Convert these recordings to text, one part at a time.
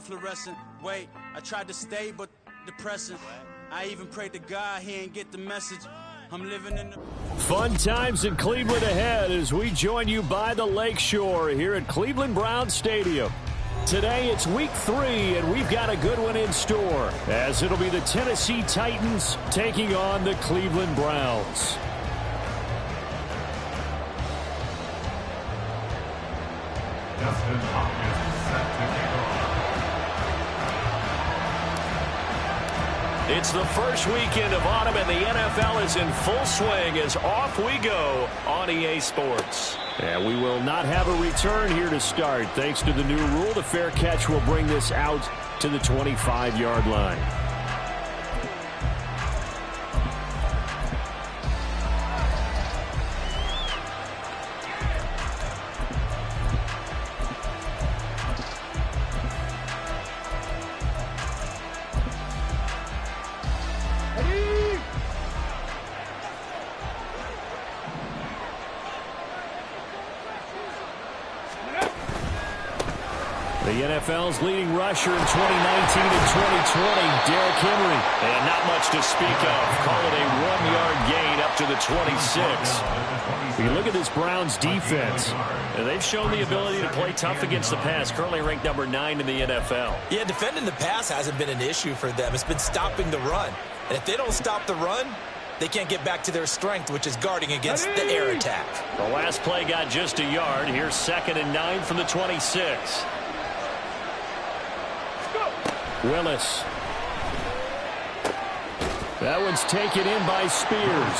fluorescent. Wait, I tried to stay, but depressing. I even prayed to God he ain't get the message. I'm living in the... Fun times in Cleveland ahead as we join you by the Lakeshore here at Cleveland Browns Stadium. Today it's week 3, and we've got a good one in store, as it'll be the Tennessee Titans taking on the Cleveland Browns. It's the first weekend of autumn, and the NFL is in full swing as off we go on EA Sports. And we will not have a return here to start. Thanks to the new rule, the fair catch will bring this out to the 25-yard line. The NFL's leading rusher in 2019 and 2020, Derrick Henry. And not much to speak of. Call it a 1-yard gain up to the 26. You look at this Browns defense. They've shown the ability to play tough against the pass, currently ranked number 9 in the NFL. Yeah, defending the pass hasn't been an issue for them. It's been stopping the run. And if they don't stop the run, they can't get back to their strength, which is guarding against the air attack. The last play got just a yard. Here's 2nd and 9 from the 26. Willis. That one's taken in by Spears.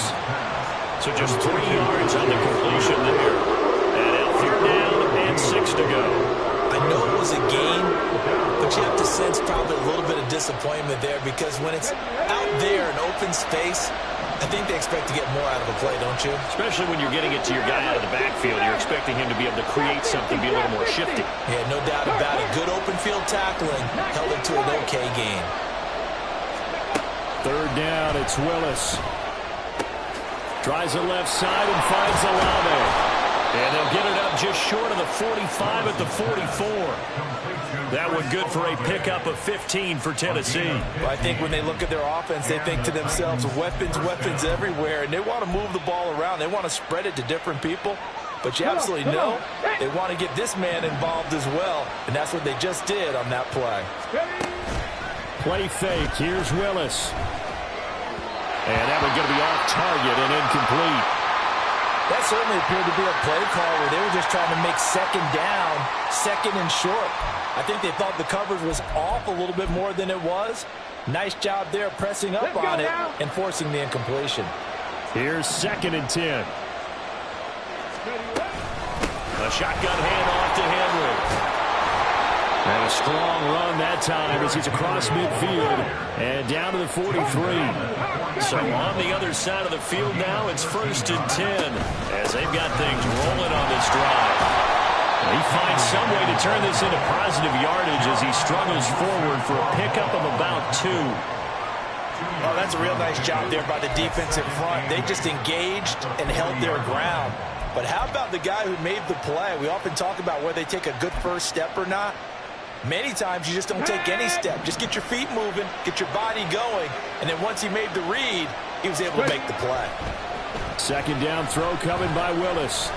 So just 3 yards on the completion there. And out 3rd down and 6 to go. I know it was a gain, but you have to sense probably a little bit of disappointment there, because when it's out there in open space, I think they expect to get more out of a play, don't you? Especially when you're getting it to your guy out of the backfield. You're expecting him to be able to create something, be a little more shifty. Yeah, no doubt about it. Good open field tackling held it to an okay gain. 3rd down, it's Willis. Tries the left side and finds Olave. And they'll get it up just short of the 45 at the 44. That one good for a pickup of 15 for Tennessee. Well, I think when they look at their offense, they think to themselves, weapons, weapons everywhere, and they want to move the ball around. They want to spread it to different people. But you absolutely know they want to get this man involved as well, and that's what they just did on that play. Play fake. Here's Willis. And that one's going to be off target and incomplete. That certainly appeared to be a play call where they were just trying to make 2nd down, 2nd and short. I think they thought the coverage was off a little bit more than it was. Nice job there pressing up on it and forcing the incompletion. Here's 2nd and 10. A shotgun handoff to Henry. And a strong run that time as he's across midfield and down to the 43. So on the other side of the field now, it's 1st and 10 as they've got things rolling on this drive. He finds some way to turn this into positive yardage as he struggles forward for a pickup of about 2. Oh, that's a real nice job there by the defense in front. They just engaged and held their ground. But how about the guy who made the play? We often talk about whether they take a good first step or not. Many times you just don't take any step. Just get your feet moving, get your body going, and then once he made the read, he was able to make the play. 2nd down throw coming by Willis.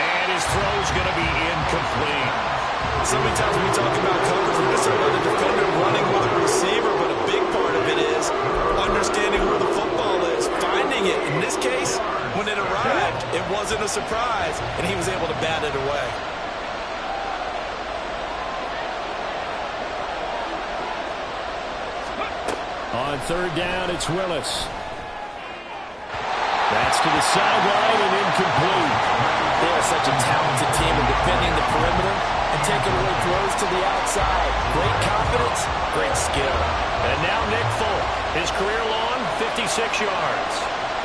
And his throw's going to be incomplete. So many times when we talk about coverage, we're just talking about the defender running with a receiver, but a big part of it is understanding where the football is, finding it. In this case, when it arrived, it wasn't a surprise, and he was able to bat it away. On 3rd down, it's Willis. That's to the sideline and incomplete. They are such a talented team in defending the perimeter and taking away throws to the outside. Great confidence, great skill. And now Nick Folk, his career long, 56 yards.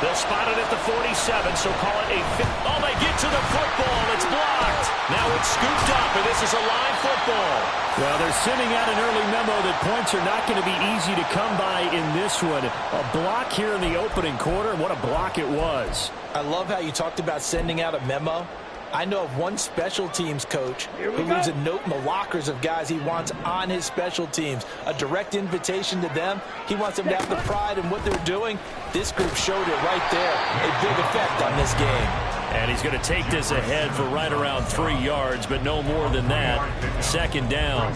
They'll spot it at the 47, so call it a 50. Oh, they get to the football. It's blocked. Now it's scooped up, and this is a live football. Well, they're sending out an early memo that points are not going to be easy to come by in this one. A block here in the opening quarter, and what a block it was. I love how you talked about sending out a memo. I know of one special teams coach who leaves a note in the lockers of guys he wants on his special teams. A direct invitation to them. He wants them to have the pride in what they're doing. This group showed it right there. A big effect on this game. And he's going to take this ahead for right around 3 yards, but no more than that. Second down.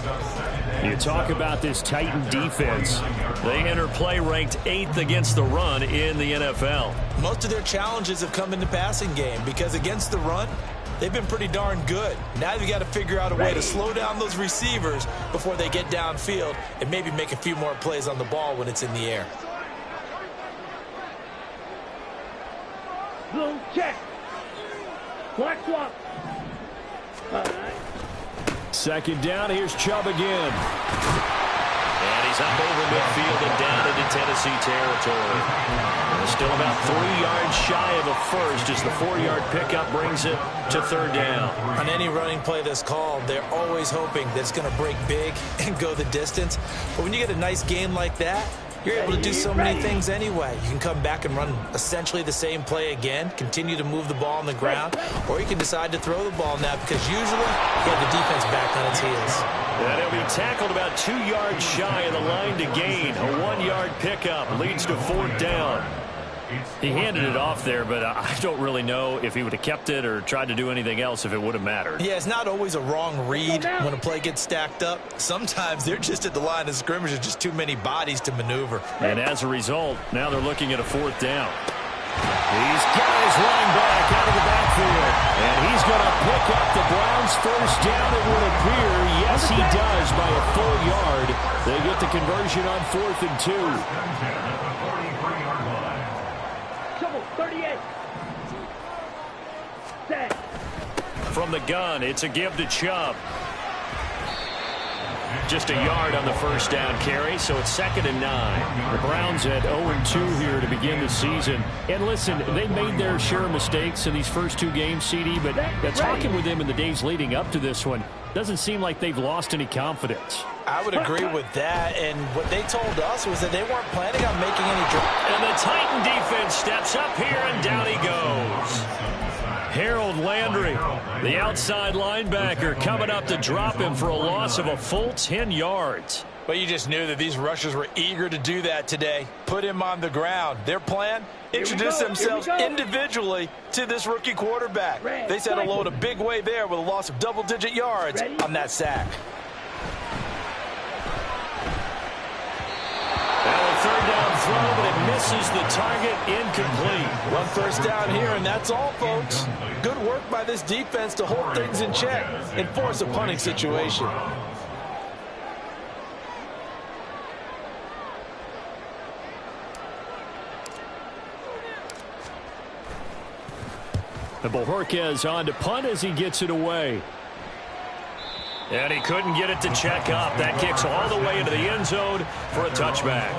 You talk about this Titan defense. They enter play ranked 8th against the run in the NFL. Most of their challenges have come in the passing game because against the run, they've been pretty darn good. Now you've got to figure out a way to slow down those receivers before they get downfield and maybe make a few more plays on the ball when it's in the air. Blue check. Black swap. All right. Second down, here's Chubb again. And he's up over midfield and down into Tennessee territory. And still about 3 yards shy of a first as the 4-yard pickup brings it to third down. On any running play that's called, they're always hoping that it's going to break big and go the distance. But when you get a nice game like that, you're able to do so many things anyway. You can come back and run essentially the same play again, continue to move the ball on the ground, or you can decide to throw the ball now because usually you have the defense back on its heels. And he'll be tackled about 2 yards shy of the line to gain. A 1-yard pickup leads to fourth down. He handed it off there, but I don't really know if he would have kept it or tried to do anything else if it would have mattered. Yeah, it's not always a wrong read when a play gets stacked up. Sometimes they're just at the line of scrimmage. There's just too many bodies to maneuver. And as a result, now they're looking at a fourth down. He's got his running back out of the backfield. And he's going to pick up the Browns' first down, it would appear. Yes, he does by a full yard. They get the conversion on 4th and 2. 38. Set. From the gun, it's a give to Chubb. Just a yard on the first down carry, so it's 2nd and 9. The Browns at 0-2 here to begin the season. And listen, they made their share of mistakes in these first 2 games, CD, but talking with them in the days leading up to this one, doesn't seem like they've lost any confidence. I would agree with that, and what they told us was that they weren't planning on making any drops. And the Titan defense steps up here, and down he goes. Harold Landry, the outside linebacker, coming up to drop him for a loss of a full 10 yards. But you just knew that these rushers were eager to do that today. Put him on the ground. Their plan? Introduce themselves individually to this rookie quarterback. They set a load a big way there with a loss of double-digit yards on that sack. Third down throw, but it misses the target, incomplete. One first down here, and that's all, folks. Good work by this defense to hold things in check and force a punting situation. The Bojorquez on to punt as he gets it away. And he couldn't get it to check up. That kicks all the way into the end zone for a touchback.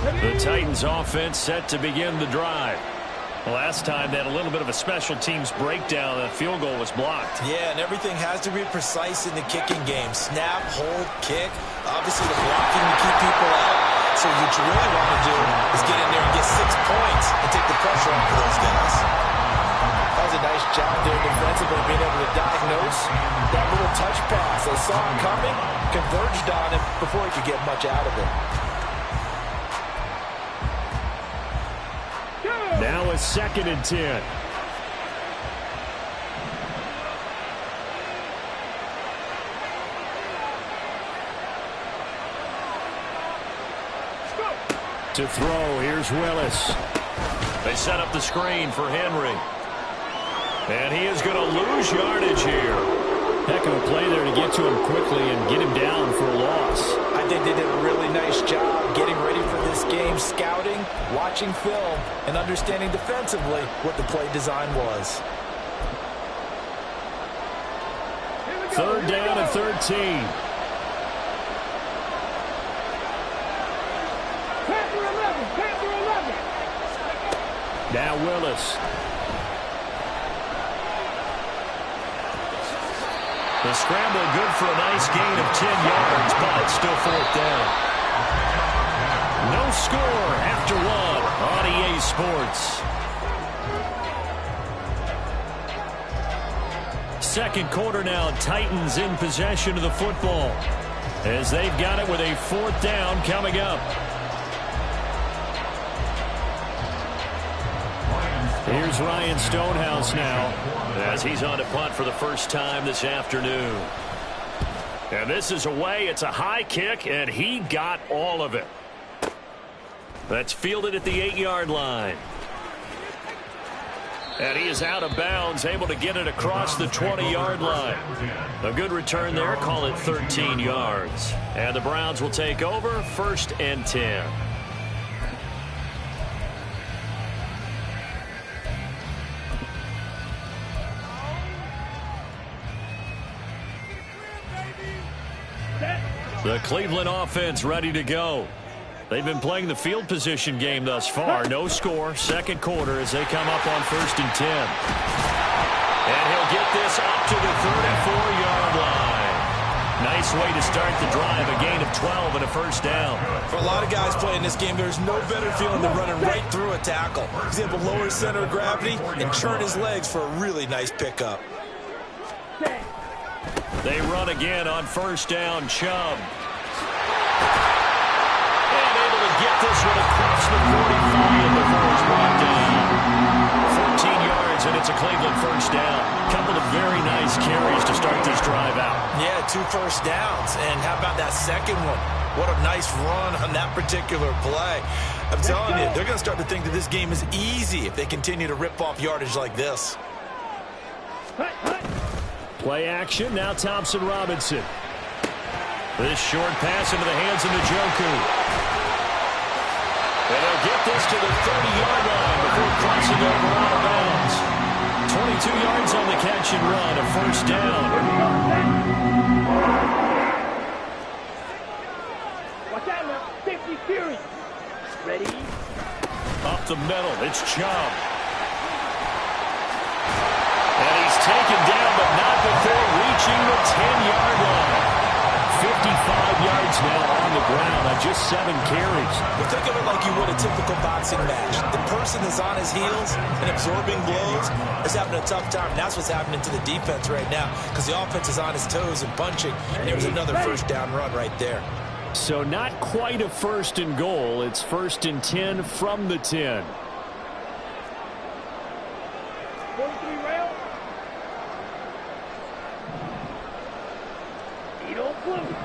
The Titans offense set to begin the drive. Last time they had a little bit of a special teams breakdown. The field goal was blocked. Yeah, and everything has to be precise in the kicking game. Snap, hold, kick. Obviously the blocking to keep people out. So what you really want to do is get in there and get 6 points and take the pressure off of those guys. That was a nice job there defensively, being able to diagnose that little touch pass. They saw him coming, converged on him before he could get much out of it. Now a 2nd and 10. To throw, here's Willis. They set up the screen for Henry. And he is going to lose yardage here. Heck of a play there to get to him quickly and get him down for a loss. I think they did a really nice job getting ready for this game, scouting, watching film, and understanding defensively what the play design was. Third down and 13. Now Willis. The scramble good for a nice gain of 10 yards, but still fourth down. No score after one on EA Sports. Second quarter now, Titans in possession of the football as they've got it with a fourth down coming up. Here's Ryan Stonehouse now as he's on to punt for the first time this afternoon. And this is away. It's a high kick, and he got all of it. That's fielded at the 8-yard line. And he is out of bounds, able to get it across the 20-yard line. A good return there, call it 13 yards. And the Browns will take over, 1st and 10. The Cleveland offense ready to go. They've been playing the field position game thus far. No score, second quarter as they come up on 1st and 10. And he'll get this up to the 34-yard line. Nice way to start the drive, a gain of 12 and a first down. For a lot of guys playing this game, there's no better feeling than running right through a tackle. He's able to lower his center of gravity and churn his legs for a really nice pickup. They run again on first down, Chubb. And able to get this one across the 45 before it's brought down. 14 yards, and it's a Cleveland first down. Couple of very nice carries to start this drive out. Yeah, 2 first downs. And how about that second one? What a nice run on that particular play. I'm telling you, they're going to start to think that this game is easy if they continue to rip off yardage like this. Play action, now Thompson Robinson. This short pass into the hands of Njoku. And they'll get this to the 30-yard line before crossing over out of bounds. 22 yards on the catch and run, a first down. Watch out now, 50 series. Ready? Up the middle, it's Chubb. And he's taken down, but not before reaching the 10-yard line. 55 yards now on the ground on just 7 carries. Well, think of it like you would a typical boxing match. The person that's on his heels and absorbing blows is having a tough time. And that's what's happening to the defense right now because the offense is on his toes and punching. And there was another first down run right there. So not quite a first and goal. It's 1st and 10 from the 10. 43 rail. Edo blue.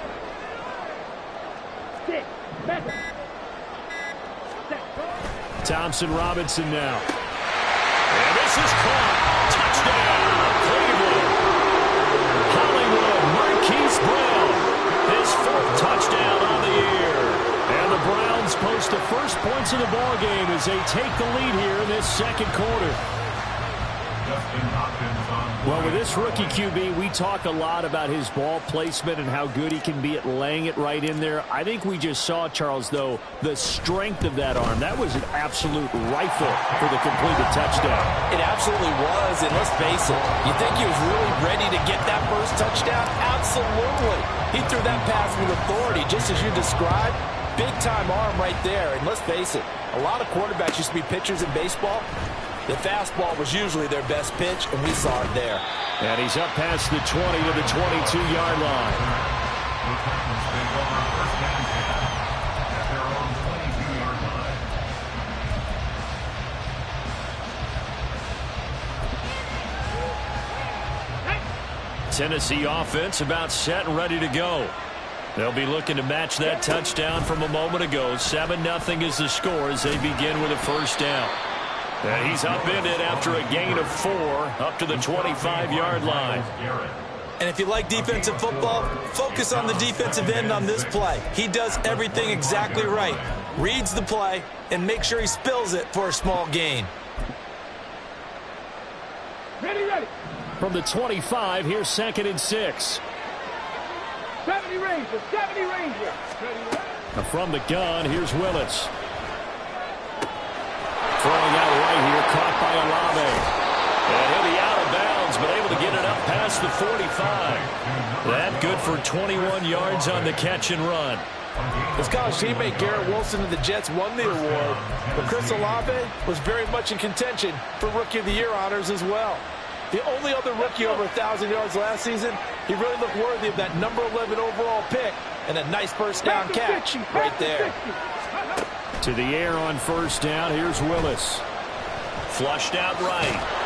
6. Better. Thompson Robinson now. And this is caught. Touchdown, Cleveland. Hollywood, Marquise Brown. His 4th touchdown on the year. And the Browns post the first points of the ball game as they take the lead here in this second quarter. Well, with this rookie QB, we talk a lot about his ball placement and how good he can be at laying it right in there. I think we just saw, Charles, though, the strength of that arm. That was an absolute rifle for the completed touchdown. It absolutely was, and let's face it, you think he was really ready to get that first touchdown? Absolutely. He threw that pass with authority, just as you described. Big-time arm right there, and let's face it, a lot of quarterbacks used to be pitchers in baseball. The fastball was usually their best pitch, and we saw it there. And he's up past the 20 to the 22-yard line. Tennessee offense about set and ready to go. They'll be looking to match that touchdown from a moment ago. 7-0 is the score as they begin with a first down. And he's upended after a gain of 4 up to the 25-yard line. And if you like defensive football, focus on the defensive end on this play. He does everything exactly right. Reads the play and makes sure he spills it for a small gain. Ready, ready. From the 25, here's 2nd and 6. 70 Ranger, 70 Ranger. From the gun, here's Willis. Throwing out right here, caught by Olave. And he'll be out of bounds, but able to get it up past the 45. That good for 21 yards on the catch and run. His college teammate Garrett Wilson of the Jets won the award, but Chris Olave was very much in contention for Rookie of the Year honors as well. The only other rookie over 1,000 yards last season, he really looked worthy of that number 11 overall pick and a nice first down catch right there. To the air on first down, here's Willis. Flushed out right.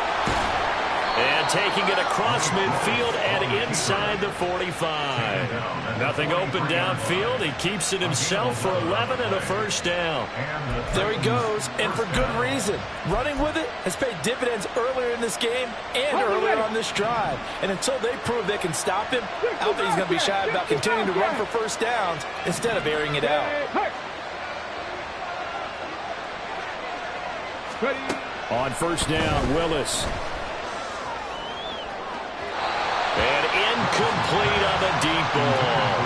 And taking it across midfield and inside the 45. Nothing open downfield. He keeps it himself for 11 and a first down. There he goes, and for good reason. Running with it has paid dividends earlier in this game and earlier on this drive. And until they prove they can stop him, I don't think he's going to be shy about continuing to run for first downs instead of airing it out. On first down, Willis. And incomplete on the deep ball.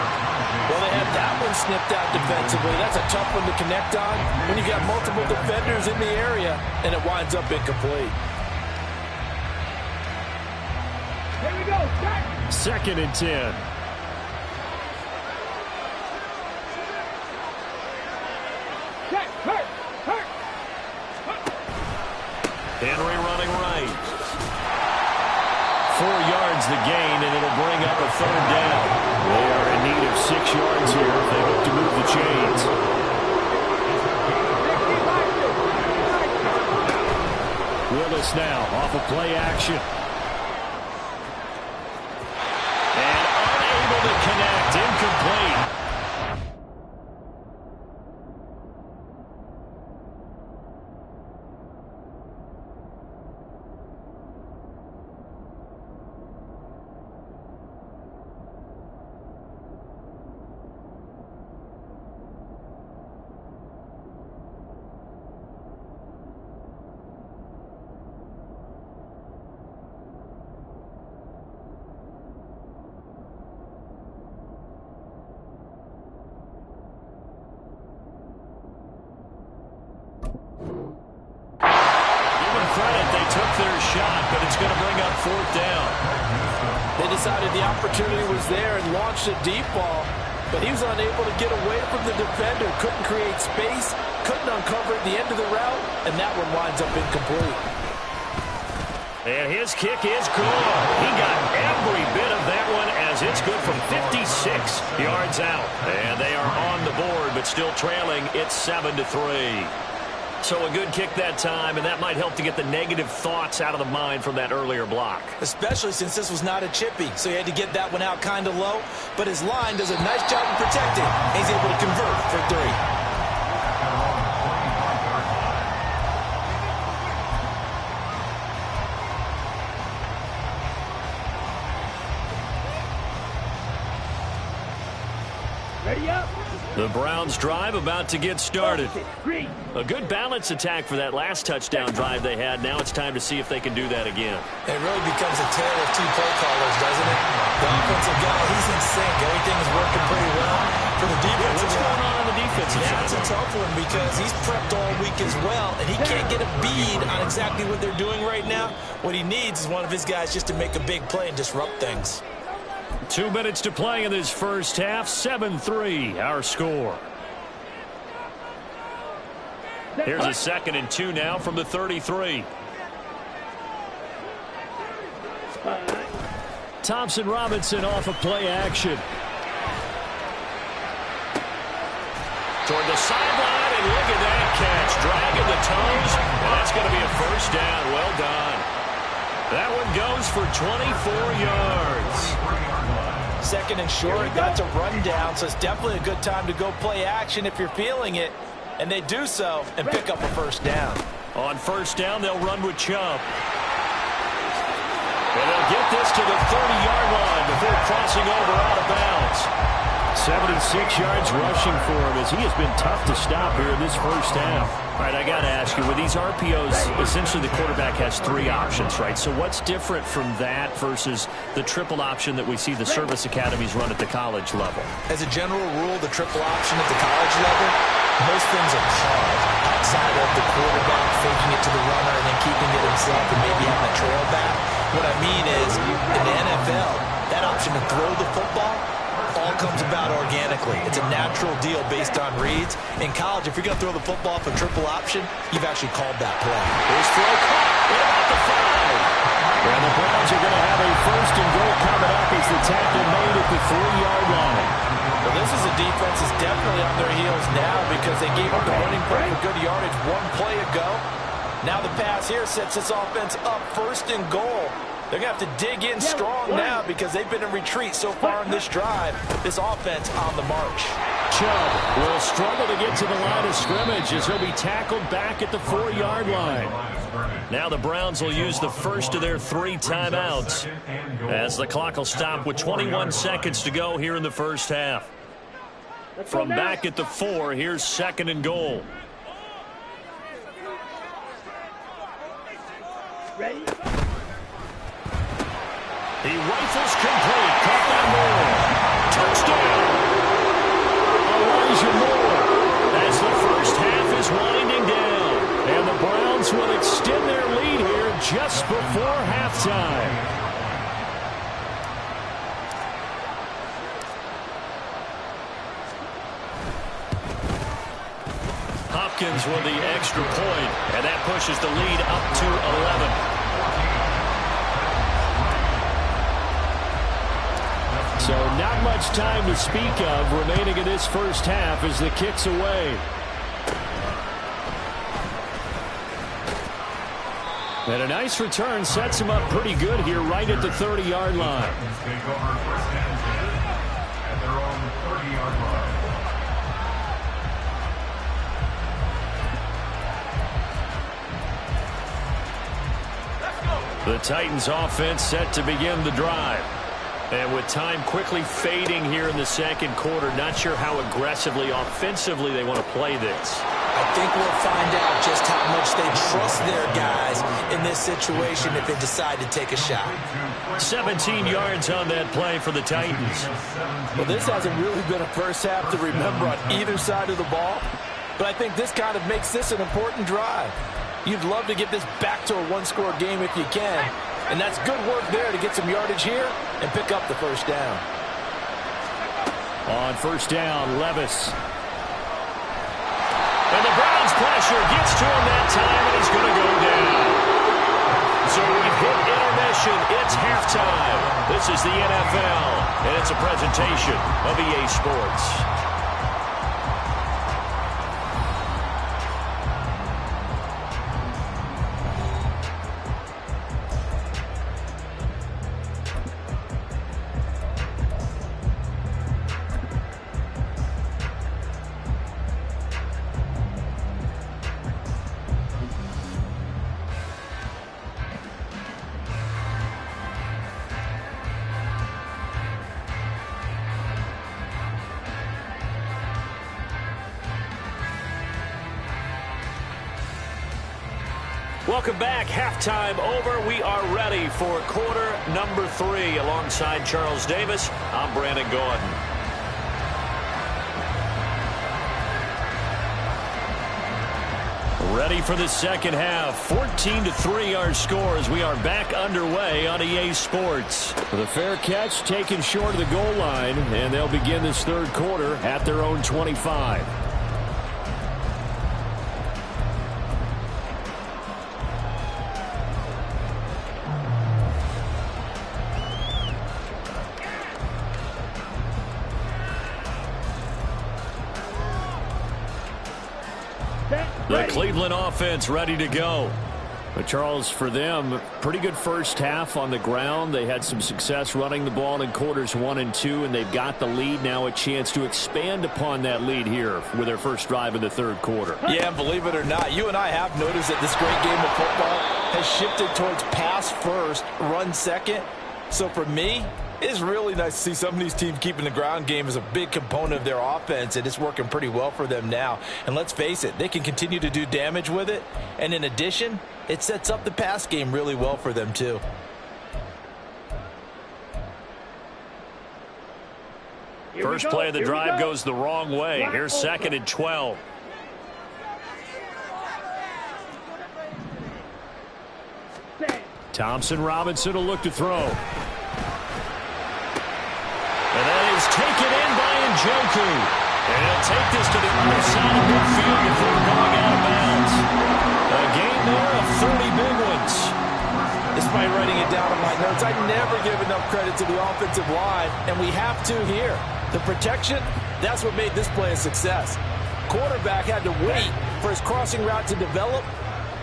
Well, they had that one snipped out defensively. That's a tough one to connect on when you got multiple defenders in the area, and it winds up incomplete. Here we go. Second and 10. Henry running right. 4 yards the gain, and it'll bring up a third down. They are in need of 6 yards here if they hope to move the chains. Willis now off of play action. And unable to connect. Incomplete. Their shot, but it's going to bring up fourth down. They decided the opportunity was there and launched a deep ball, but he was unable to get away from the defender, couldn't create space, couldn't uncover at the end of the route, and that one winds up incomplete. And his kick is good. He got every bit of that one as it's good from 56 yards out. And they are on the board, but still trailing. It's 7-3. So a good kick that time, and that might help to get the negative thoughts out of the mind from that earlier block. Especially since this was not a chippy, so he had to get that one out kind of low. But his line does a nice job of protecting. He's able to convert for 3. The Browns drive about to get started. A good balance attack for that last touchdown drive they had. Now it's time to see if they can do that again. It really becomes a tale of two play callers, doesn't it? The offensive guy, he's in sync. Everything is working pretty well. For the defensive what's going on the defensive side? That's a tough one because he's prepped all week as well, and he can't get a bead on exactly what they're doing right now. What he needs is one of his guys just to make a big play and disrupt things. 2 minutes to play in this first half. 7-3, our score. Here's a 2nd and 2 now from the 33. Thompson Robinson off of play action. Toward the sideline, and look at that catch. Dragging the toes, and that's going to be a first down. Well done. That one goes for 24 yards. 2nd and short, that's a rundown, so it's definitely a good time to go play action if you're feeling it. And they do so and pick up a first down. On first down, they'll run with Chubb. And they'll get this to the 30-yard line before crossing over out of bounds. 76 yards rushing for him as he has been tough to stop here in this first half. All right, I got to ask you, with these RPOs, essentially the quarterback has 3 options, right? So what's different from that versus the triple option that we see the service academies run at the college level? As a general rule, the triple option at the college level, most things are called outside of the quarterback faking it to the runner and then keeping yourself and maybe having a trail back. What I mean is, in the NFL, that option to throw the football all comes about organically. It's a natural deal based on reads. In college, if you're going to throw the football for triple option, you've actually called that play. Here's throw caught. What about the 5? And the Browns are going to have a first and goal coming up as the tackle made at the 3-yard line. Well, this is a defense that's definitely on their heels now because they gave up the running play for good yardage one play ago. Now the pass here sets this offense up first and goal. They're going to have to dig in strong now because they've been in retreat so far in this drive. This offense on the march. Chubb will struggle to get to the line of scrimmage as he'll be tackled back at the 4-yard line. Now the Browns will use the first of their 3 timeouts as the clock will stop with 21 seconds to go here in the first half. From back at the 4, here's second and goal. Ready? He rifles complete. Caught by Moore. Touchdown. Elijah Moore as the first half is winding down. And the Browns will extend their lead here just before halftime. Hopkins with the extra point, and that pushes the lead up to 11. So not much time to speak of remaining in this first half as the kick's away. And a nice return sets him up pretty good here right at the 30-yard line. The Titans offense set to begin the drive. And with time quickly fading here in the second quarter, not sure how aggressively, offensively they want to play this. I think we'll find out just how much they trust their guys in this situation if they decide to take a shot. 17 yards on that play for the Titans. Well, this hasn't really been a first half to remember on either side of the ball, but I think this kind of makes this an important drive. You'd love to get this back to a one-score game if you can, and that's good work there to get some yardage here and pick up the first down. On first down, Levis. And the Browns pressure gets to him that time, and he's going to go down. So we've hit intermission. It's halftime. This is the NFL, and it's a presentation of EA Sports. Welcome back. Halftime over. We are ready for quarter number 3. Alongside Charles Davis, I'm Brandon Gordon. Ready for the second half. 14-3 our score as we are back underway on EA Sports. The fair catch taken short of the goal line, and they'll begin this third quarter at their own 25. The Cleveland offense ready to go. But Charles, for them, pretty good first half on the ground. They had some success running the ball in quarters 1 and 2, and they've got the lead now, a chance to expand upon that lead here with their first drive in the third quarter. Yeah, and believe it or not, you and I have noticed that this great game of football has shifted towards pass first, run second. So for me, it's really nice to see some of these teams keeping the ground game as a big component of their offense, and it's working pretty well for them now. And let's face it, they can continue to do damage with it. And in addition, it sets up the pass game really well for them too. First play of the drive goes the wrong way. Here's second and 12. Thompson Robinson will look to throw. And that is taken in by Njoku. And he'll take this to the other side of midfield before going out of bounds. A game there of 30 big ones. Despite writing it down in my notes, I never give enough credit to the offensive line, and we have to here. The protection, that's what made this play a success. Quarterback had to wait for his crossing route to develop,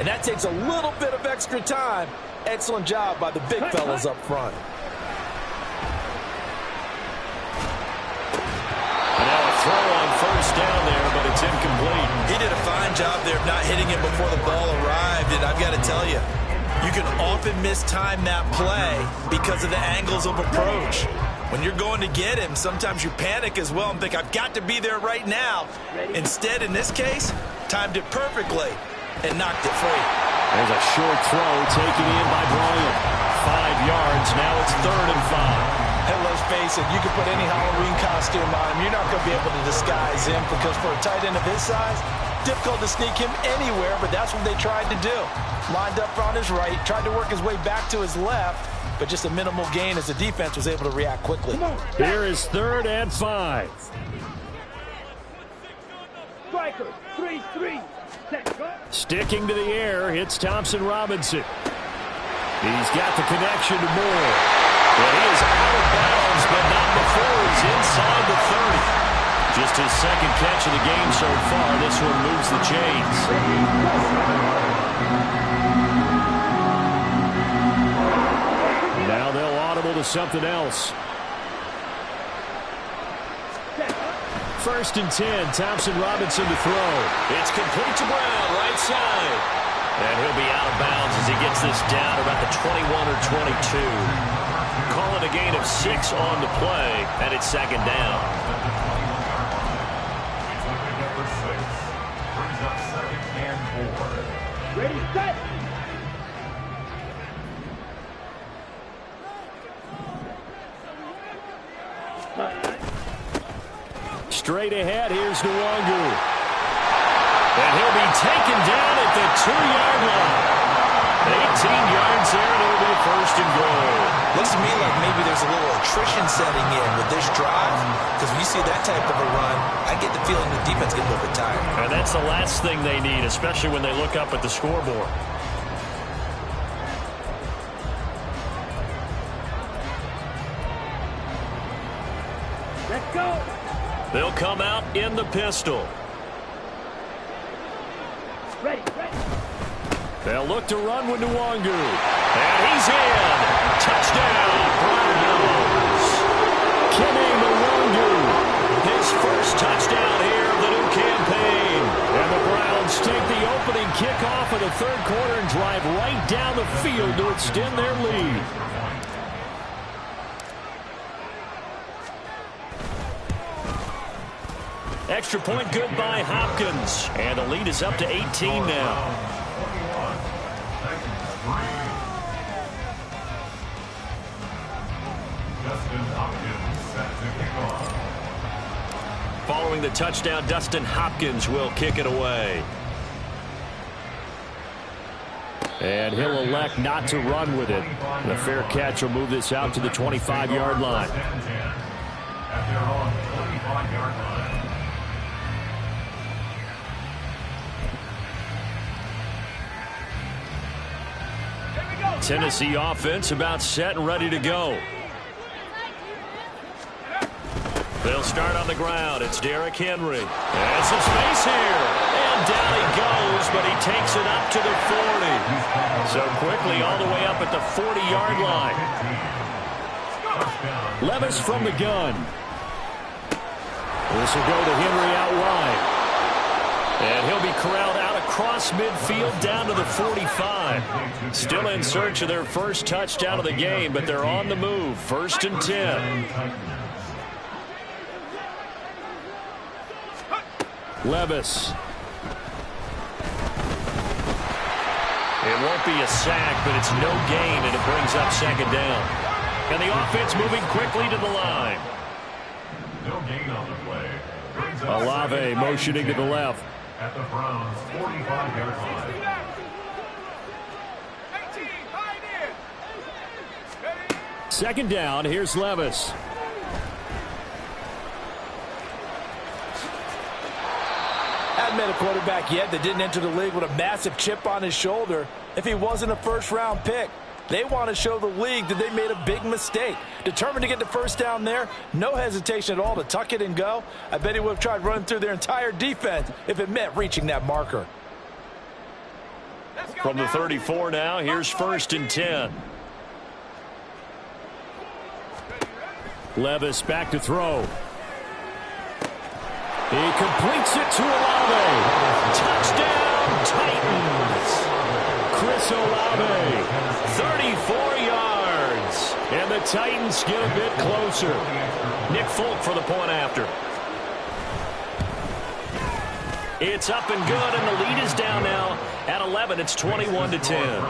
and that takes a little bit of extra time. Excellent job by the big fellas up front. And now a throw on first down there, but it's incomplete. He did a fine job there of not hitting it before the ball arrived, and I've got to tell you, you can often mistime that play because of the angles of approach. When you're going to get him, sometimes you panic as well and think, I've got to be there right now. Instead, in this case, timed it perfectly and knocked it free. There's a short throw taken in by Bryant. 5 yards. Now it's 3rd and 5. And let's face it, you can put any Halloween costume on him. You're not going to be able to disguise him because for a tight end of his size, difficult to sneak him anywhere, but that's what they tried to do. Lined up on his right, tried to work his way back to his left, but just a minimal gain as the defense was able to react quickly. Here is 3rd and 5. Striker, 3-3. Sticking to the air, it's Thompson Robinson. He's got the connection to Moore. But he is out of bounds, but not before he's inside the 30. Just his second catch of the game so far. This one moves the chains. Now they'll audible to something else. 1st and 10. Thompson Robinson to throw. It's complete to Brown, right side. And he'll be out of bounds as he gets this down about the 21 or 22. Call it a gain of 6 on the play, and it's 2nd down. Ready, set. Straight ahead, here's Nwangu. And he'll be taken down at the 2-yard line. 18 yards there, and it'll be a 1st and goal. Looks to me like maybe there's a little attrition setting in with this drive, because when you see that type of a run, I get the feeling the defense gets a little bit tired. And that's the last thing they need, especially when they look up at the scoreboard. Let's go. They'll come out in the pistol. Ready, ready. They'll look to run with Nwangu. And he's in. Touchdown, Browns. Kenny Nwangu. His first touchdown here of the new campaign. And the Browns take the opening kickoff of the 3rd quarter and drive right down the field to extend their lead. Extra point good by Hopkins. And the lead is up to 18 now. Following the touchdown, Dustin Hopkins will kick it away. And he'll elect not to run with it. The fair catch will move this out to the 25-yard line. Tennessee offense about set and ready to go. They'll start on the ground. It's Derrick Henry. And some space here. And down he goes, but he takes it up to the 40. So quickly all the way up at the 40-yard line. Levis from the gun. This will go to Henry out wide. And he'll be corralled out across midfield down to the 45. Still in search of their first touchdown of the game, but they're on the move. 1st and 10. Levis. It won't be a sack, but it's no gain, and it brings up 2nd down. And the offense moving quickly to the line. No gain on the play. Olave motioning to the left. At the Browns' 45-yard line. Second down, here's Levis. Hadn't met a quarterback yet that didn't enter the league with a massive chip on his shoulder if he wasn't a first-round pick. They want to show the league that they made a big mistake. Determined to get the first down there, no hesitation at all to tuck it and go. I bet he would have tried running through their entire defense if it meant reaching that marker. From the 34 now, here's 1st and 10. Levis back to throw. He completes it to Olave. Touchdown, Titans. Chris Olave, 34 yards. And the Titans get a bit closer. Nick Folk for the point after. It's up and good, and the lead is down now at 11. It's 21-10.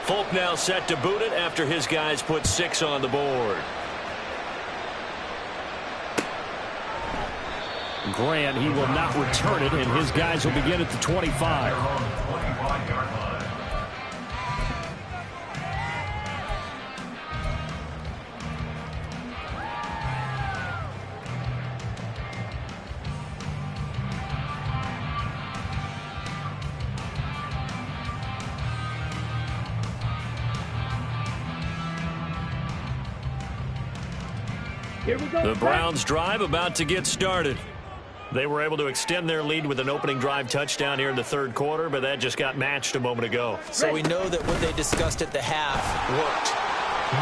Folk now set to boot it after his guys put 6 on the board. Grant, he will not return it, and his guys will begin at the 25. The Browns' drive about to get started. They were able to extend their lead with an opening drive touchdown here in the 3rd quarter, but that just got matched a moment ago. So we know that what they discussed at the half worked.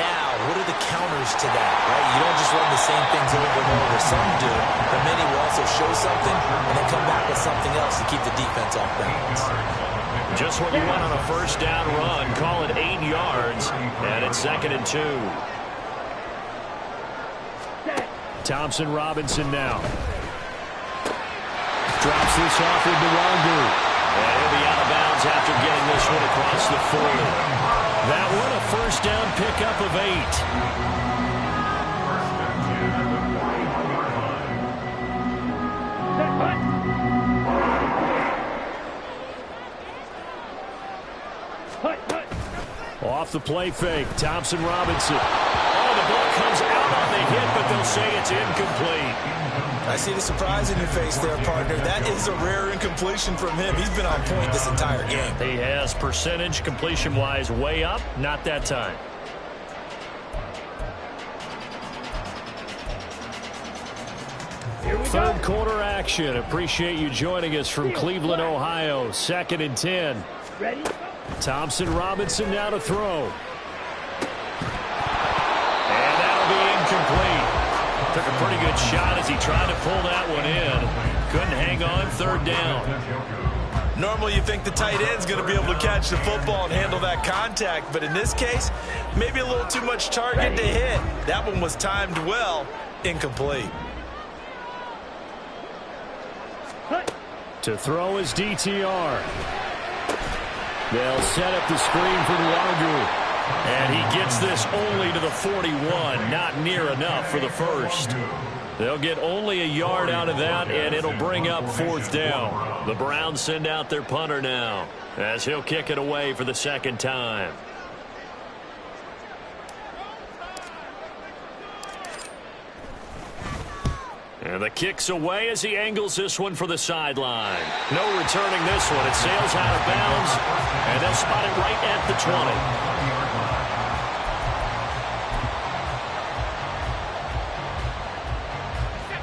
Now, what are the counters to that, right? You don't just run the same things over and over. Some do, but many will also show something and then come back with something else to keep the defense off balance. Just what you want on a 1st down run. Call it 8 yards, and it's 2nd and 2. Thompson Robinson now. Drops this off into Wangu. And he'll be out of bounds after getting this one across the 40. That one a 1st down pickup of 8. Off the play fake, Thompson Robinson. Oh, the ball comes out on the hit, but they'll say it's incomplete. I see the surprise in your face there, partner. That is a rare incompletion from him. He's been on point this entire game. He has percentage completion-wise way up, not that time. Third quarter action. Appreciate you joining us from Cleveland, Ohio. 2nd and 10. Ready? Thompson Robinson now to throw. And that'll be incomplete. Took a pretty good shot as he tried to pull that one in. Couldn't hang on. 3rd down. Normally you think the tight end's going to be able to catch the football and handle that contact, but in this case, maybe a little too much target to hit. That one was timed well. Incomplete. To throw is DTR. They'll set up the screen for Wangu. And he gets this only to the 41. Not near enough for the 1st. They'll get only a yard out of that, and it'll bring up 4th down. The Browns send out their punter now, as he'll kick it away for the 2nd time. And the kick's away as he angles this one for the sideline. No returning this one. It sails out of bounds, and they'll spot it right at the 20.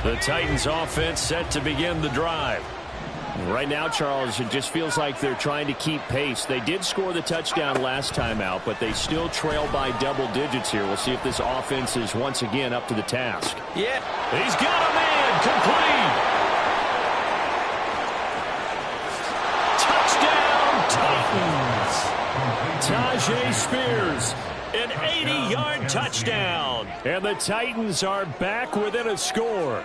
The Titans offense set to begin the drive. Right now, Charles, it just feels like they're trying to keep pace. They did score the touchdown last time out, but they still trail by double digits here. We'll see if this offense is once again up to the task. Yeah. He's got a man complete. Touchdown, Titans. Tajay Spears, an 80-yard touchdown. And the Titans are back within a score.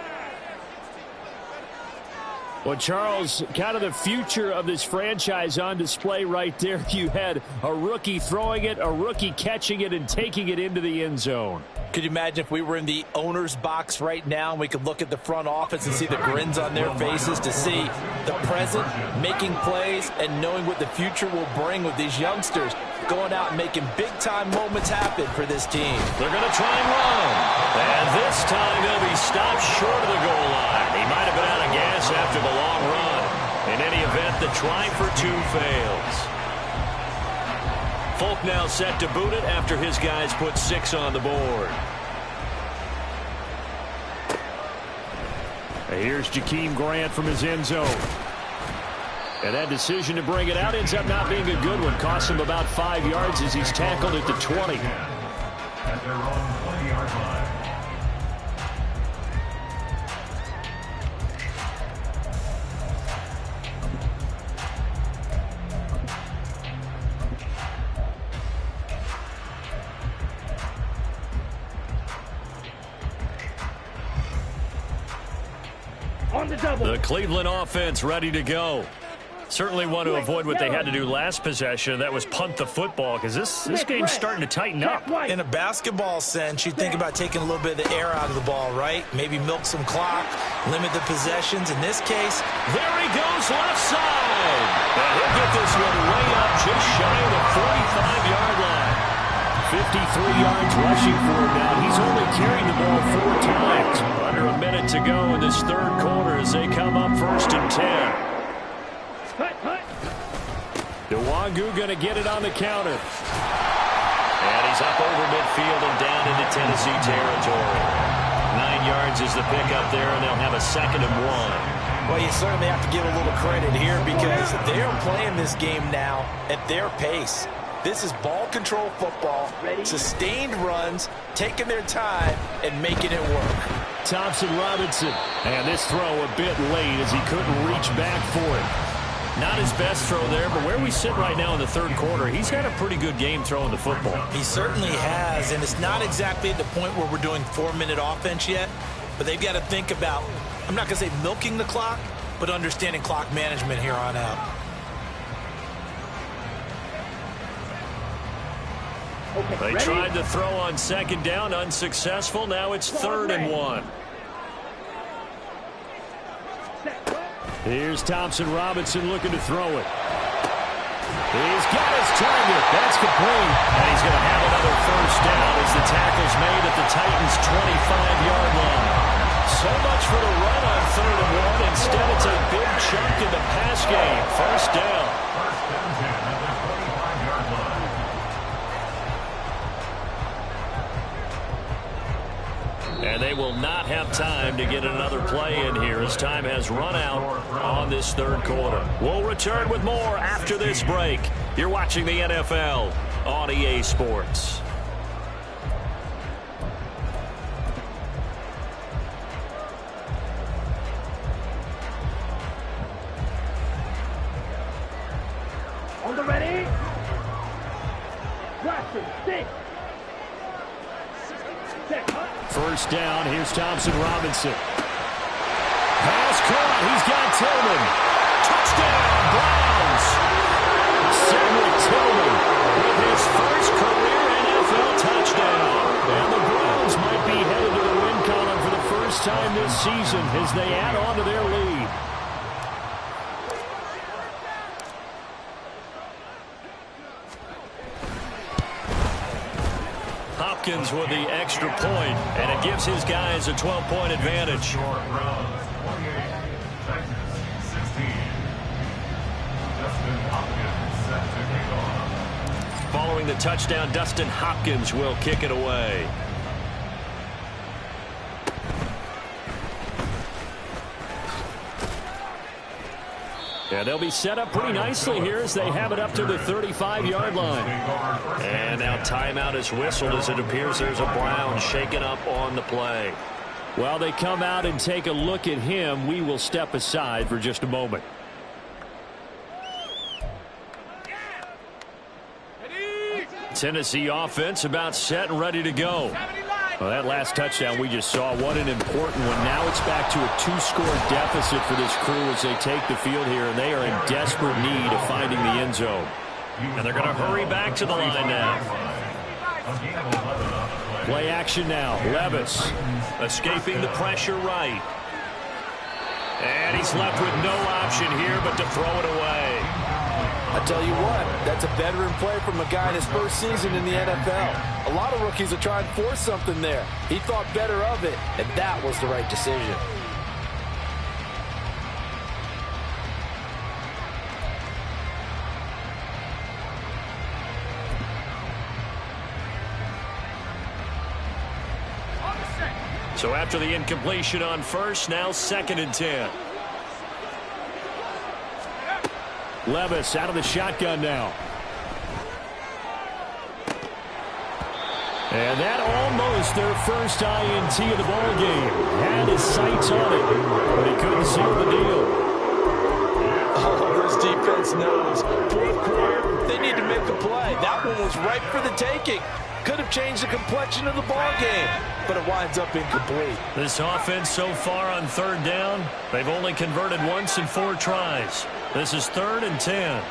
Well, Charles, kind of the future of this franchise on display right there. You had a rookie throwing it, a rookie catching it, and taking it into the end zone. Could you imagine if we were in the owner's box right now and we could look at the front office and see the grins on their faces to see the present, making plays, and knowing what the future will bring with these youngsters going out and making big-time moments happen for this team. They're going to try and run. And this time he'll be stopped short of the goal line. He might have been out of gas after the long run. In any event, the try for two fails. Folk now set to boot it after his guys put 6 on the board. Here's Jakeem Grant from his end zone. And that decision to bring it out ends up not being a good one. Costs him about 5 yards as he's tackled at the 20. At their own 20-yard line. The Cleveland offense ready to go. Certainly want to avoid what they had to do last possession. That was punt the football, because this game's starting to tighten up. In a basketball sense, you think about taking a little bit of the air out of the ball, right? Maybe milk some clock, limit the possessions. In this case, there he goes left side. And he'll get this one way up just shy of the 45-yard line. 53 yards rushing for him now. He's only carried the ball 4 times. Under a minute to go in this third quarter as they come up 1st and 10. DeWangu going to get it on the counter. And he's up over midfield and down into Tennessee territory. 9 yards is the pickup there, and they'll have a 2nd and 1. Well, you certainly have to give a little credit here because they're playing this game now at their pace. This is ball control football, sustained runs, taking their time, and making it work. Thompson Robinson. And this throw a bit late as he couldn't reach back for it. Not his best throw there, but where we sit right now in the third quarter, he's had a pretty good game throwing the football. He certainly has, and it's not exactly at the point where we're doing 4-minute offense yet, but they've got to think about, I'm not going to say milking the clock, but understanding clock management here on out. They tried to throw on 2nd down, unsuccessful. Now it's 3rd and 1. Here's Thompson Robinson looking to throw it. He's got his target. That's complete. And he's going to have another 1st down as the tackle's made at the Titans' 25-yard line. So much for the run on 3rd and 1. Instead, it's a big chunk in the pass game. 1st down. And they will not have time to get another play in here as time has run out on this third quarter. We'll return with more after this break. You're watching the NFL on EA Sports. On the ready. Jackson, 6. 1st down. Here's Thompson Robinson. Pass caught. He's got Tillman. Touchdown, Browns. Cedric Tillman with his first career NFL touchdown. And the Browns might be headed to the win column for the first time this season as they add on to their lead. Hopkins with the extra point, and it gives his guys a 12-point advantage. Following the touchdown, Dustin Hopkins will kick it away. Yeah, they'll be set up pretty nicely here as they have it up to the 35-yard line. And now timeout is whistled as it appears there's a Brown shaken up on the play. While they come out and take a look at him, we will step aside for just a moment. Tennessee offense about set and ready to go. Well, that last touchdown we just saw, what an important one. Now it's back to a 2-score deficit for this crew as they take the field here, and they are in desperate need of finding the end zone. And they're going to hurry back to the line now. Play action now. Levis escaping the pressure right. And he's left with no option here but to throw it away. I tell you what, that's a veteran play from a guy in his first season in the NFL. A lot of rookies are trying to force something there. He thought better of it, and that was the right decision. So after the incompletion on first, now 2nd and 10. Levis out of the shotgun now. And that almost their first INT of the ball game. Had his sights on it, but he couldn't seal the deal. Oh, this defense knows. 4th quarter, they need to make a play. That one was ripe for the taking. Could have changed the complexion of the ball game, but it winds up incomplete. This offense so far on 3rd down, they've only converted once in 4 tries. This is 3rd and 10.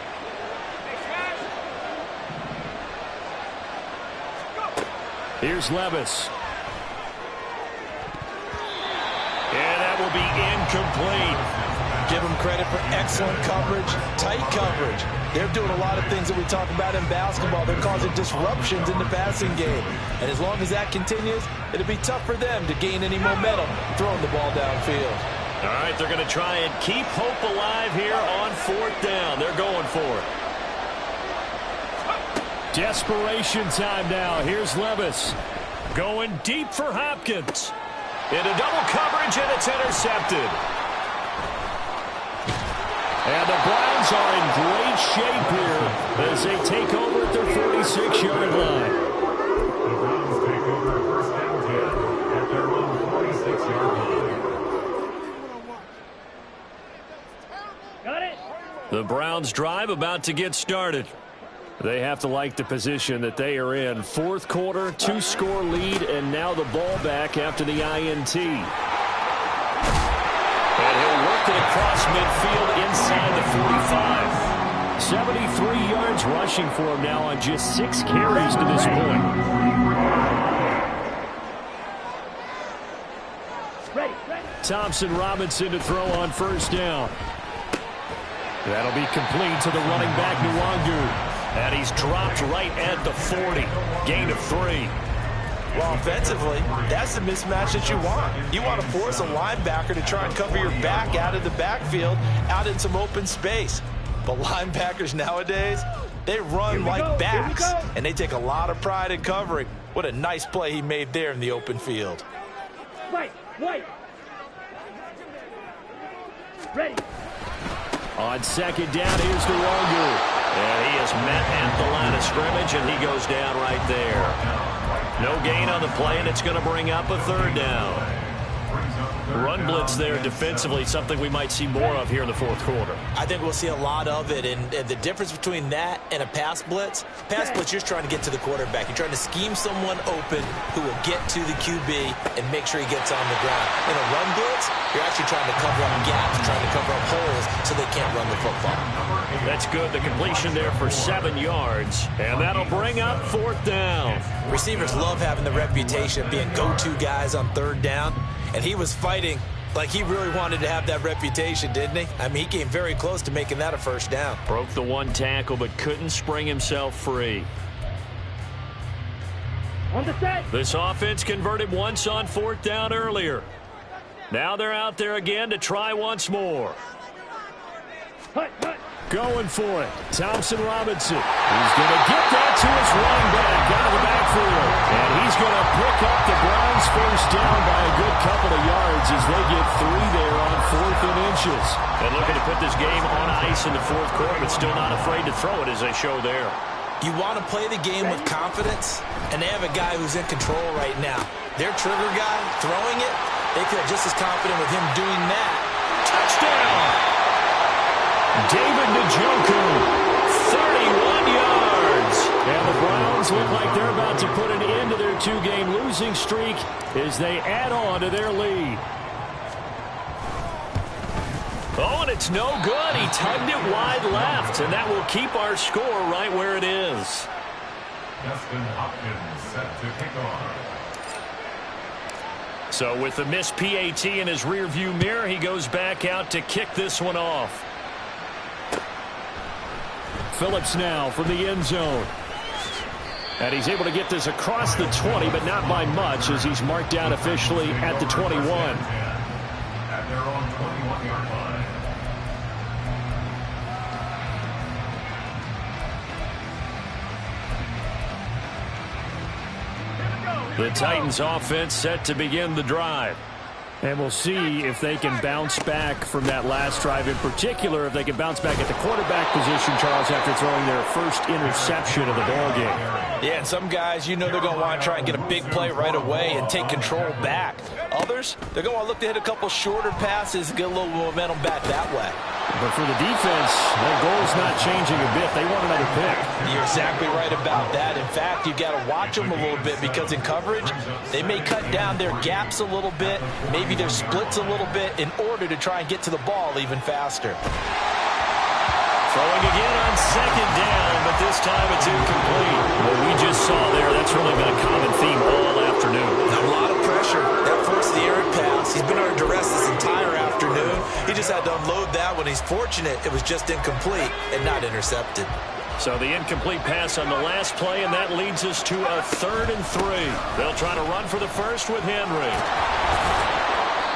Here's Levis. And that will be incomplete. Give them credit for excellent coverage, tight coverage. They're doing a lot of things that we talk about in basketball. They're causing disruptions in the passing game. And as long as that continues, it'll be tough for them to gain any momentum throwing the ball downfield. All right, they're going to try and keep hope alive here on 4th down. They're going for it. Desperation time now. Here's Levis. Going deep for Hopkins. Into double coverage, and it's intercepted. And the Browns are in great shape here as they take over at their 46-yard line. The Browns take over 1st and 10 at their own 46-yard line. Got it? The Browns drive about to get started. They have to like the position that they are in. 4th quarter, 2-score lead, and now the ball back after the INT. And he'll work it across midfield inside the 45. 73 yards rushing for him now on just 6 carries to this point. Ready. Thompson Robinson to throw on 1st down. That'll be complete to the running back, Nwangu. And he's dropped right at the 40. Gain of 3. Well, offensively, that's the mismatch that you want. You want to force a linebacker to try and cover your back out of the backfield, out in some open space. But linebackers nowadays, they run like backs, and they take a lot of pride in covering. What a nice play he made there in the open field. Right. Ready. On 2nd down, here's Nwangu. And he is met at the line of scrimmage, and he goes down right there. No gain on the play, and it's going to bring up a 3rd down. Run blitz there defensively, something we might see more of here in the 4th quarter. I think we'll see a lot of it, and the difference between that and a pass blitz, you're just trying to get to the quarterback. You're trying to scheme someone open who will get to the QB and make sure he gets on the ground. In a run blitz, you're actually trying to cover up gaps, trying to cover up holes so they can't run the football. That's good. The completion there for 7 yards, and that'll bring up 4th down. Receivers love having the reputation of being go-to guys on 3rd down, and he was fighting like he really wanted to have that reputation, didn't he? I mean, he came very close to making that a 1st down. Broke the 1 tackle, but couldn't spring himself free. On the set. This offense converted once on 4th down earlier. Now they're out there again to try once more. Hut. Going for it. Thompson Robinson. He's going to get that to his running back out of the backfield. And he's going to pick up the Browns 1st down by a good couple of yards as they get 3 there on 4th and inches. And looking to put this game on ice in the 4th quarter, but still not afraid to throw it as they show there. You want to play the game with confidence, and they have a guy who's in control right now. Their trigger guy throwing it, they feel just as confident with him doing that. Touchdown! David Njoku, 31 yards. And the Browns look like they're about to put an end to their 2-game losing streak as they add on to their lead. Oh, and it's no good. He tugged it wide left, and that will keep our score right where it is. Justin Hopkins set to kick off. So with the missed PAT in his rearview mirror, he goes back out to kick this one off. Phillips now from the end zone. And he's able to get this across the 20, but not by much, as he's marked down officially at the 21. At their own 21-yard line. The Titans offense set to begin the drive. And we'll see if they can bounce back from that last drive, in particular, if they can bounce back at the quarterback position, Charles, after throwing their first interception of the ballgame. Yeah, and some guys, you know they're going to want to try and get a big play right away and take control back. Others, they're going to want to look to hit a couple shorter passes and get a little momentum back that way. But for the defense, their goal's not changing a bit. They want another pick. You're exactly right about that. In fact, you've got to watch them a little bit, because in coverage, they may cut down their gaps a little bit, maybe their splits a little bit, in order to try and get to the ball even faster. Throwing again on second down, but this time it's incomplete. What we just saw there, that's really been a common theme all afternoon. A lot of pressure. That forced the errant pass. He's been under duress this entire afternoon. He just had to unload that one. He's fortunate it was just incomplete and not intercepted. So the incomplete pass on the last play, and that leads us to a 3rd and 3. They'll try to run for the first with Henry.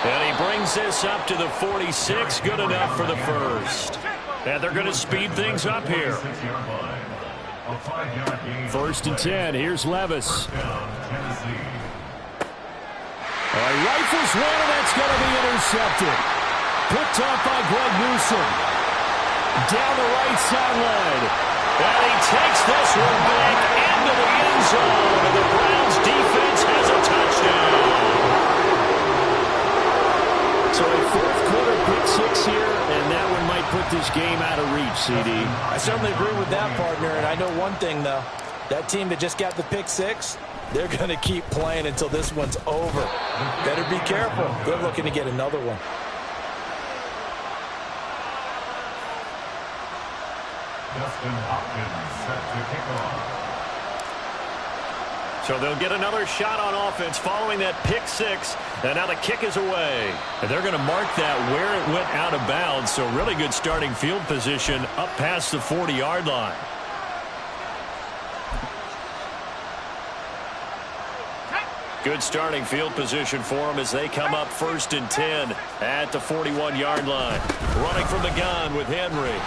And he brings this up to the 46. Good enough for the first. And they're going to speed things up here. 1st and 10. Here's Levis. Rifles one, and that's going to be intercepted. Picked up by Greg Newsom. Down the right sideline. And he takes this one back into the end zone. And the Browns defense has a touchdown. So a 4th quarter pick 6 here, and that one might put this game out of reach, CD. I certainly agree with that, partner. And I know one thing, though. That team that just got the pick 6, they're going to keep playing until this one's over. Better be careful. They're looking to get another one. Justin Hopkins set to kick off. So they'll get another shot on offense following that pick 6. And now the kick is away. And they're going to mark that where it went out of bounds. So really good starting field position up past the 40-yard line. Good starting field position for them as they come up 1st and 10 at the 41-yard line. Running from the gun with Henry.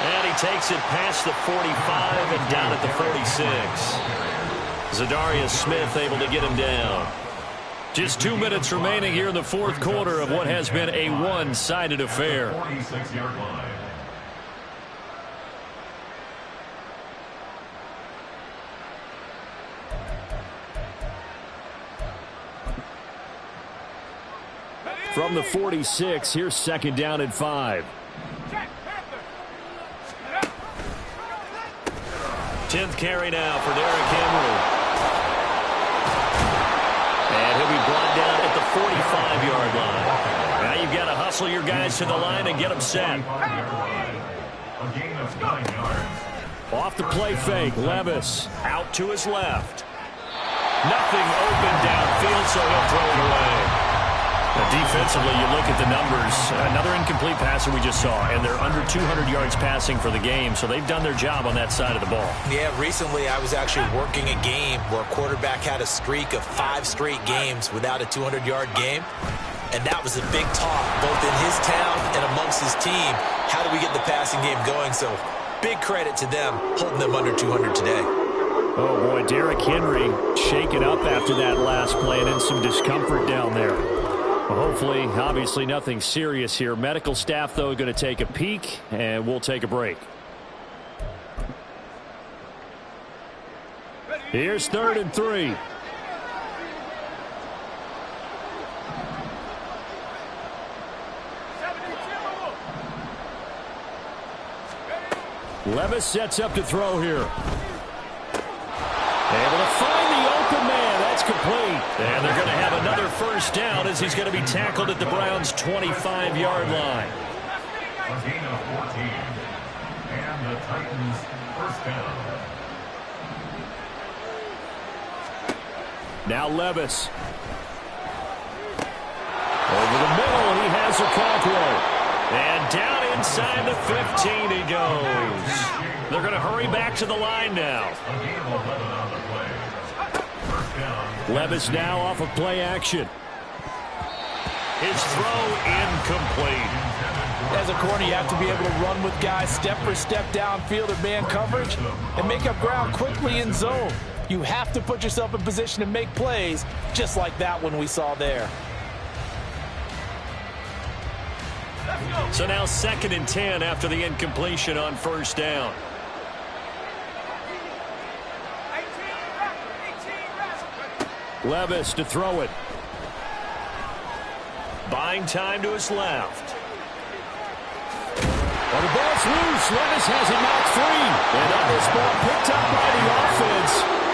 And he takes it past the 45 and down at the 46. Zadarius Smith able to get him down. Just 2 minutes remaining here in the 4th quarter of what has been a one-sided affair. 46-yard line. From the 46, here's 2nd down and 5. 10th carry now for Derrick Henry. And he'll be brought down at the 45-yard line. Now you've got to hustle your guys to the line and get them set. A gain of 9 yards. Off the play fake, Levis. Out to his left. Nothing open downfield, so he'll throw it away. Now defensively, you look at the numbers. Another incomplete passer we just saw, and they're under 200 yards passing for the game, so they've done their job on that side of the ball. Yeah, recently I was actually working a game where a quarterback had a streak of 5 straight games without a 200-yard game, and that was a big talk, both in his town and amongst his team. How do we get the passing game going? So big credit to them, holding them under 200 today. Oh, boy, Derrick Henry shaken up after that last play and in some discomfort down there. Well, hopefully, obviously, nothing serious here. Medical staff, though, going to take a peek, and we'll take a break. Here's 3rd and 3. Levis sets up to throw here. Able to find the open man. That's complete. And they're going to have another 1st down as he's going to be tackled at the Browns' 25-yard line. A gain of 14. And the Titans 1st down. Now Levis. middle, and he has a control. And down inside the 15 he goes. They're going to hurry back to the line now. Levis now off of play action. His throw incomplete. As a corner, you have to be able to run with guys step for step downfield or man coverage and make up ground quickly in zone. You have to put yourself in position to make plays just like that one we saw there. So now 2nd and 10 after the incompletion on first down. Levis to throw it. Buying time to his left. Well, the ball's loose. Levis has it knocked free. And on this ball picked up by the offense.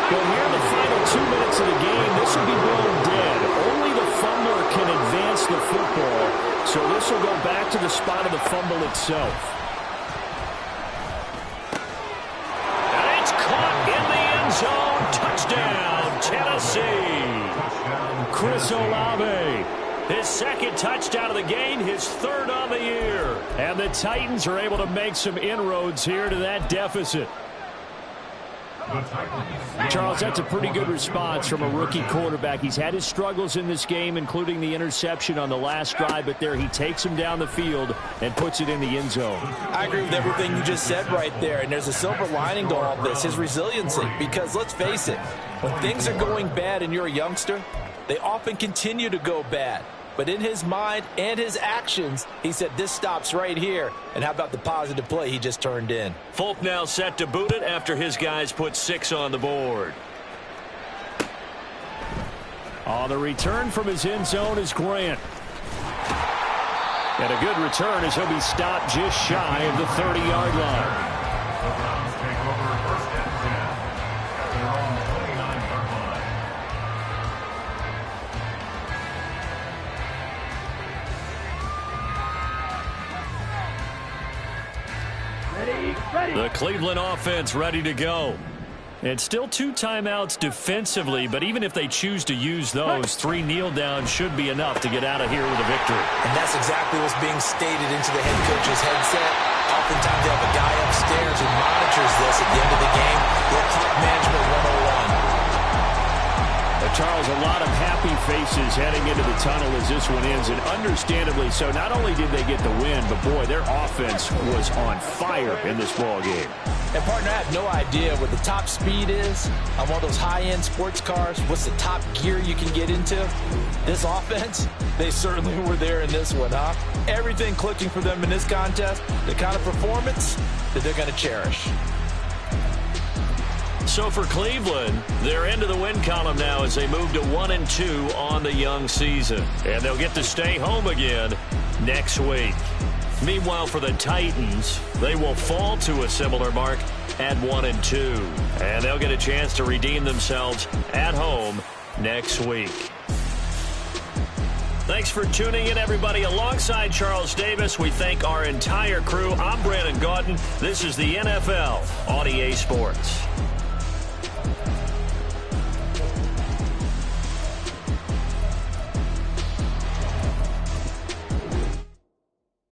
But here in the final 2 minutes of the game, this will be blown dead. Only the fumbler can advance the football. So this will go back to the spot of the fumble itself. And it's caught in the end zone. Touchdown, Tennessee. Chris Olave. His 2nd touchdown of the game, his 3rd on the year. And the Titans are able to make some inroads here to that deficit. Charles, that's a pretty good response from a rookie quarterback. He's had his struggles in this game, including the interception on the last drive, but there he takes him down the field and puts it in the end zone. I agree with everything you just said right there, and there's a silver lining to all this, his resiliency, because let's face it, when things are going bad and you're a youngster, they often continue to go bad. But in his mind and his actions, he said, this stops right here. And how about the positive play he just turned in? Folk now set to boot it after his guys put 6 on the board. The return from his end zone is Grant. And a good return as he'll be stopped just shy of the 30-yard line. The Browns take over 1st and 10 at their own 29-yard line. Ready. The Cleveland offense ready to go. And still 2 timeouts defensively, but even if they choose to use those, 3 kneel downs should be enough to get out of here with a victory. And that's exactly what's being stated into the head coach's headset. Oftentimes they have a guy upstairs who monitors this at the end of the game. Their clock management 101. Charles, a lot of happy faces heading into the tunnel as this one ends, and understandably so. Not only did they get the win, but boy, their offense was on fire in this ball game. And partner, I have no idea what the top speed is on one of those high-end sports cars. What's the top gear you can get into? This offense, they certainly were there in this one, huh? Everything clicking for them in this contest, the kind of performance that they're going to cherish. So for Cleveland, they're into the win column now as they move to 1-2 on the young season. And they'll get to stay home again next week. Meanwhile, for the Titans, they will fall to a similar mark at 1-2. And they'll get a chance to redeem themselves at home next week. Thanks for tuning in, everybody. Alongside Charles Davis, we thank our entire crew. I'm Brandon Gaudin. This is the NFL on EA Sports.